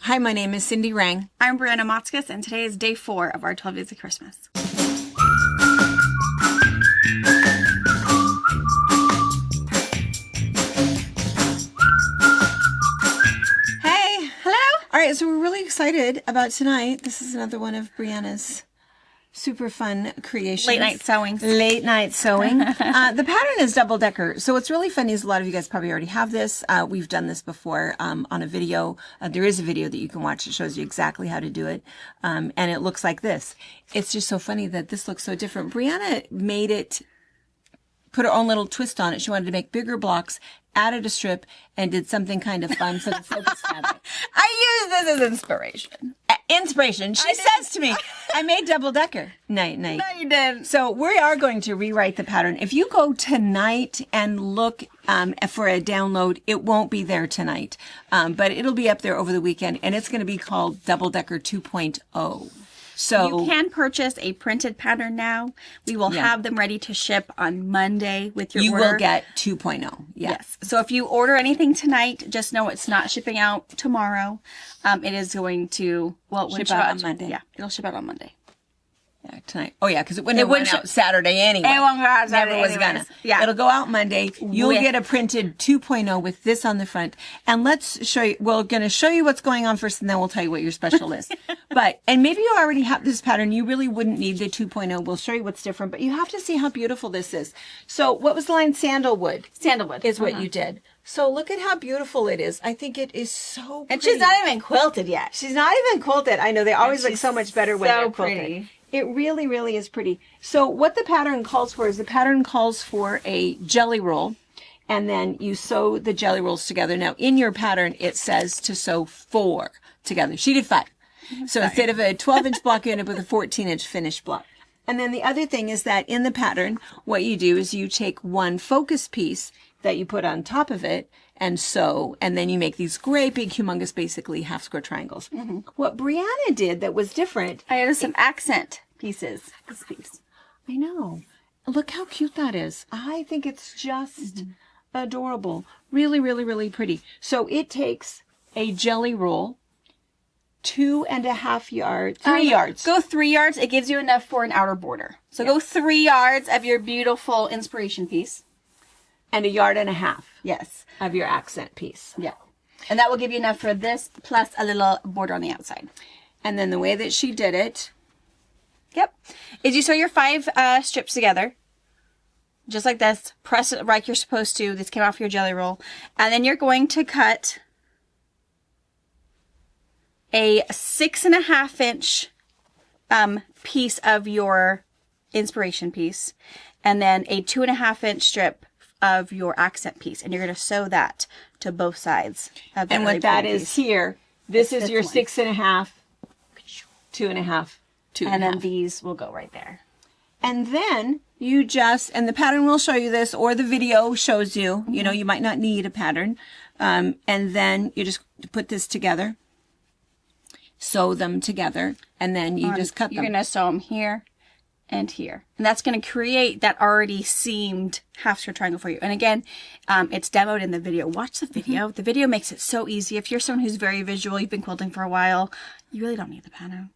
Hi, my name is Cindy Rang. I'm Brianna Motzkus, and today is day 4 of our 12 Days of Christmas. Hey. Hello. All right, so we're really excited about tonight. This is another one of Brianna's super fun creations. Late night sewing. Late night sewing. The pattern is double decker. So what's really funny is a lot of you guys probably already have this. We've done this before on a video. There is a video that you can watch that shows you exactly how to do it. And it looks like this. It's just so funny that this looks so different. Brianna made it, put her own little twist on it. She wanted to make bigger blocks, added a strip, and did something kind of fun for the focus fabric. I use this as inspiration. Inspiration. She says to me, I made double decker. Night. No, you didn't. So we are going to rewrite the pattern. If you go tonight and look for a download, it won't be there tonight, but it'll be up there over the weekend, and it's going to be called Double Decker 2.0. So you can purchase a printed pattern now. We will have them ready to ship on Monday with your order. You will get 2.0. Yes. So if you order anything tonight, just know it's not shipping out tomorrow. It is going to, ship out on Monday. Yeah, it'll ship out on Monday. Yeah, tonight. Oh, yeah, because it wouldn't go out Saturday anyway. It won't go out Saturday Never was anyways. gonna. Yeah. It'll go out Monday. You'll get a printed 2.0 with this on the front. And let's show you, we're going to show you what's going on first, and then we'll tell you what your special is. And maybe you already have this pattern. You really wouldn't need the 2.0. We'll show you what's different, but you have to see how beautiful this is. So what was the line? Sandalwood. Sandalwood. Is what you did. So look at how beautiful it is. I think it is so pretty. And she's not even quilted yet. She's not even quilted. I know they always look so much better when they're quilted. Pretty. It really, really is pretty. So what the pattern calls for is the pattern calls for a jelly roll, and then you sew the jelly rolls together. Now, in your pattern, it says to sew 4 together. She did 5. So instead of a 12-inch block, you end up with a 14-inch finished block. And then the other thing is that in the pattern, what you do is you take one focus piece that you put on top of it and sew, and then you make these great big humongous basically half square triangles. What Brianna did that was different, I added some accent pieces. This piece. I know, look how cute that is. I think it's just adorable. Really, really, really pretty. So it takes a jelly roll, 2.5 yards, 3 yards. Go 3 yards. It gives you enough for an outer border. So go 3 yards of your beautiful inspiration piece. And 1.5 yards. Yes. Of your accent piece. Yeah. And that will give you enough for this, plus a little border on the outside. And then the way that she did it. Yep. Is you sew your 5 strips together. Just like this. Press it like you're supposed to. This came off your jelly roll. And then you're going to cut a 6.5-inch piece of your inspiration piece. And then a 2.5-inch strip of your accent piece, and you're going to sew that to both sides of the and what that is here, this is your 6.5, 2.5, 2.5. And then these will go right there. And then you just, and the pattern will show you this, or the video shows you, you know, you might not need a pattern. And then you just put this together, sew them together, and then you just cut them. You're going to sew them here and here. And that's going to create that already seamed half square triangle for you. And again, it's demoed in the video. Watch the video. The video makes it so easy. If you're someone who's very visual, you've been quilting for a while, you really don't need the pattern.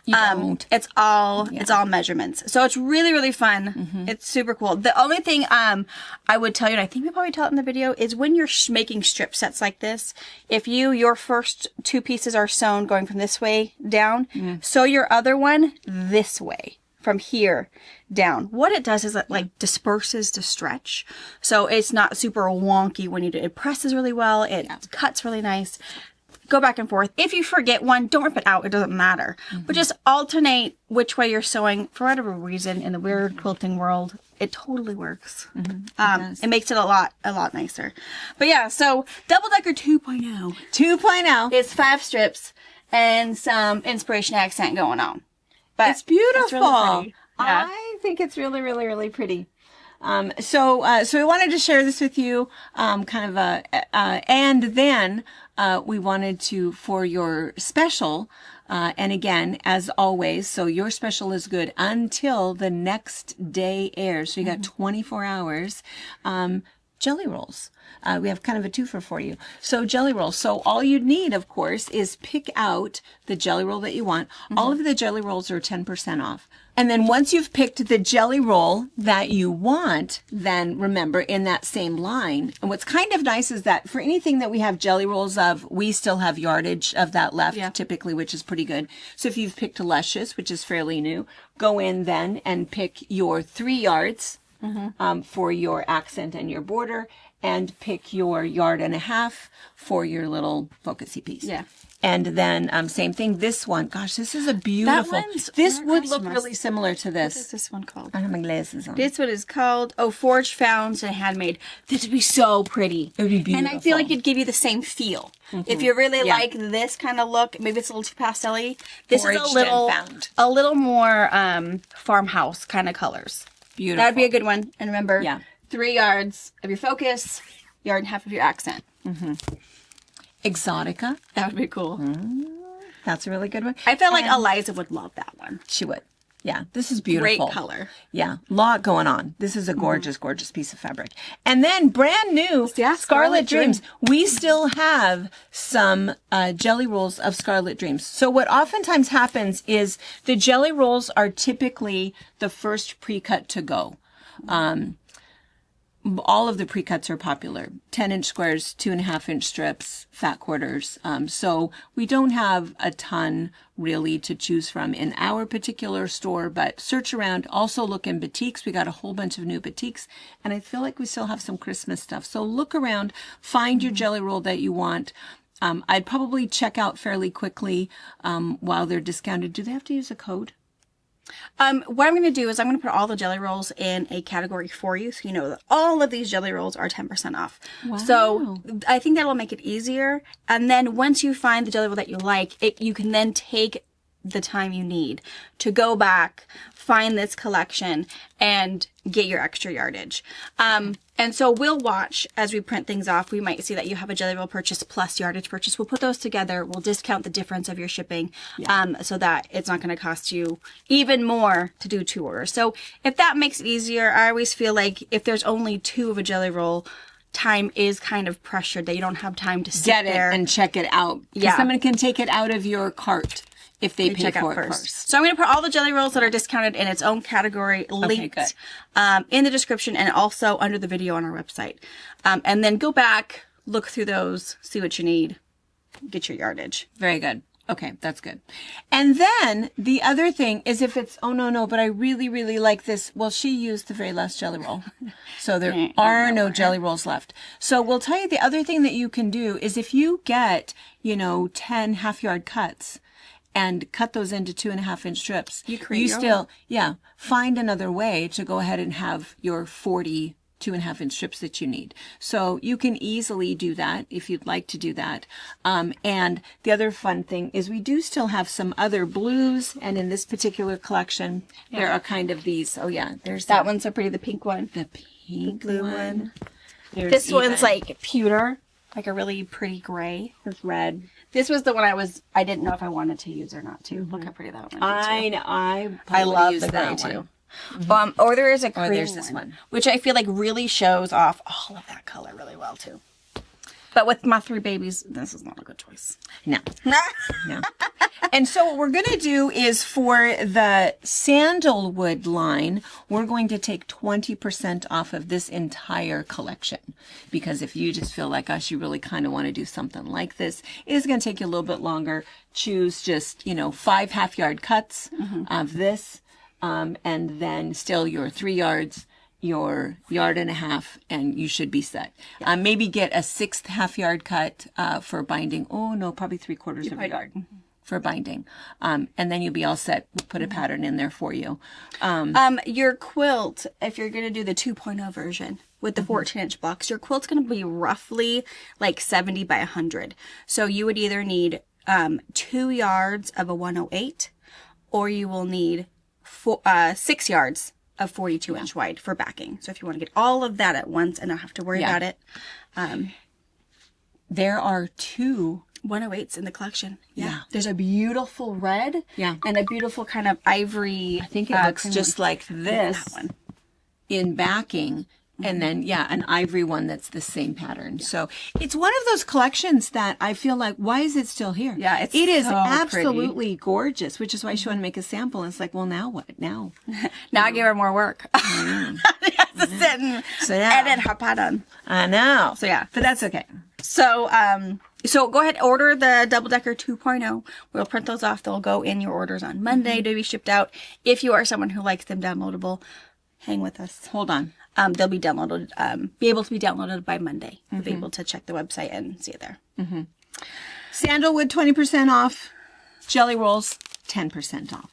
You don't. It's all measurements. So it's really, really fun. It's super cool. The only thing I would tell you, and I think we probably tell it in the video, is when you're making strip sets like this, if your first 2 pieces are sewn going from this way down, sew your other one this way. From here down. What it does is it like disperses the stretch. So it's not super wonky when you do it. It presses really well. It cuts really nice. Go back and forth. If you forget one, don't rip it out. It doesn't matter. But just alternate which way you're sewing for whatever reason in the weird quilting world. It totally works. It makes it a lot nicer. But yeah, so Double Decker 2.0. 2.0. It's 5 strips and some inspiration accent going on. But it's beautiful. It's really pretty. Yeah. I think it's really, really, really pretty. So we wanted to share this with you, and then we wanted to, for your special, and again, as always, so your special is good until the next day airs. So you got 24 hours. jelly rolls. We have kind of a twofer for you. So jelly rolls. So all you'd need, of course, is pick out the jelly roll that you want. All of the jelly rolls are 10% off. And then once you've picked the jelly roll that you want, then remember in that same line. And what's kind of nice is that for anything that we have jelly rolls of, we still have yardage of that left typically, which is pretty good. So if you've picked Luscious, which is fairly new, go in then and pick your 3 yards for your accent and your border, and pick your 1.5 yards for your little focusy piece. Yeah. And then same thing, this one. Gosh, this is a beautiful. This would look really similar to this. What is this one called? I have my glasses on. This one is called, Forged, Found, and Handmade. This would be so pretty. It would be beautiful. And I feel like it'd give you the same feel. If you really like this kind of look, maybe it's a little too pastel-y. This Forged is a little more farmhouse kind of colors. Beautiful. That would be a good one. And remember, 3 yards of your focus, 1.5 yards of your accent. Exotica. That would be cool. That's a really good one. I feel like Eliza would love that one. She would. Yeah, this is beautiful. Great color. Yeah, lot going on. This is a gorgeous, gorgeous piece of fabric. And then brand new Scarlet Dreams. We still have some jelly rolls of Scarlet Dreams. So what oftentimes happens is the jelly rolls are typically the first pre-cut to go. All of the pre-cuts are popular. 10-inch squares, 2.5-inch strips, fat quarters. So we don't have a ton really to choose from in our particular store, but search around. Also look in boutiques. We got a whole bunch of new boutiques, and I feel like we still have some Christmas stuff. So look around, find your jelly roll that you want. I'd probably check out fairly quickly while they're discounted. Do they have to use a code? What I'm going to do is I'm going to put all the jelly rolls in a category for you, so you know that all of these jelly rolls are 10% off. Wow. So I think that'll make it easier. And then once you find the jelly roll that you like, you can then take the time you need to go back, find this collection, and get your extra yardage. And so we'll watch as we print things off. We might see that you have a jelly roll purchase plus yardage purchase. We'll put those together. We'll discount the difference of your shipping so that it's not going to cost you even more to do 2 orders. So if that makes it easier, I always feel like if there's only 2 of a jelly roll, time is kind of pressured that you don't have time to sit there and check it out. Yeah. Someone can take it out of your cart if they pay for it first. So I'm going to put all the jelly rolls that are discounted in its own category linked in the description and also under the video on our website. And then go back, look through those, see what you need, get your yardage. Very good. Okay, that's good. And then the other thing is if it's, oh no, but I really, really like this. Well, she used the very last jelly roll. So there are no jelly rolls left. So we'll tell you the other thing that you can do is if you get, 10 half-yard cuts, and cut those into 2.5-inch strips. You still, find another way to go ahead and have your 40 2.5-inch strips that you need. So you can easily do that if you'd like to do that. And the other fun thing is we do still have some other blues, and in this particular collection, there are kind of these. Oh yeah, there's that one's so pretty. The pink one, the pink blue one. This one's like pewter, like a really pretty gray. It's red. This was the one I didn't know if I wanted to use or not to. Look how pretty that one is. I know. I love the gray too. Or there is a cream there's this one, which I feel like really shows off all of that color really well too. But with my 3 babies, this is not a good choice. No. No. And so what we're going to do is for the sandalwood line, we're going to take 20% off of this entire collection. Because if you just feel like, gosh, you really kind of want to do something like this, it is going to take you a little bit longer. Choose just, 5 half-yard cuts of this, and then still your 3 yards, your 1.5 yards, and you should be set. Maybe get a 6th half-yard cut for binding. Oh, no, probably 3/4 of a yard for binding. And then you'll be all set. We'll put a pattern in there for you. Your quilt, if you're going to do the 2.0 version with the 14-inch blocks, your quilt's going to be roughly like 70 by 100. So you would either need 2 yards of a 108, or you will need 6 yards of 42-inch wide for backing. So if you want to get all of that at once and not have to worry about it. There are 2 108s in the collection. Yeah. There's a beautiful red and a beautiful kind of ivory. I think it looks just like this in backing. And then, yeah, an ivory one that's the same pattern. So it's one of those collections that I feel like, why is it still here? Yeah, it is so absolutely gorgeous, which is why she wanted to make a sample. And it's like, well, now what? Now? Now I give her more work. She has to sit and edit her pattern. I know. So yeah. But that's okay. So, so go ahead, order the Double Decker 2.0. We'll print those off. They'll go in your orders on Monday to be shipped out. If you are someone who likes them downloadable, hang with us. Hold on. They'll be downloaded, be able to be downloaded by Monday. You'll be able to check the website and see it there. Sandalwood 20% off. Jelly rolls 10% off.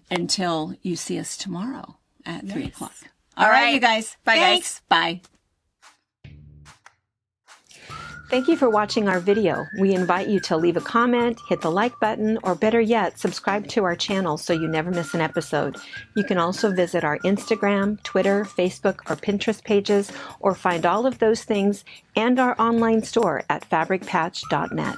Until you see us tomorrow at 3 o'clock. All right, you guys. Bye, Thanks. Bye. Thank you for watching our video. We invite you to leave a comment, hit the like button, or better yet, subscribe to our channel so you never miss an episode. You can also visit our Instagram, Twitter, Facebook, or Pinterest pages, or find all of those things and our online store at fabricpatch.net.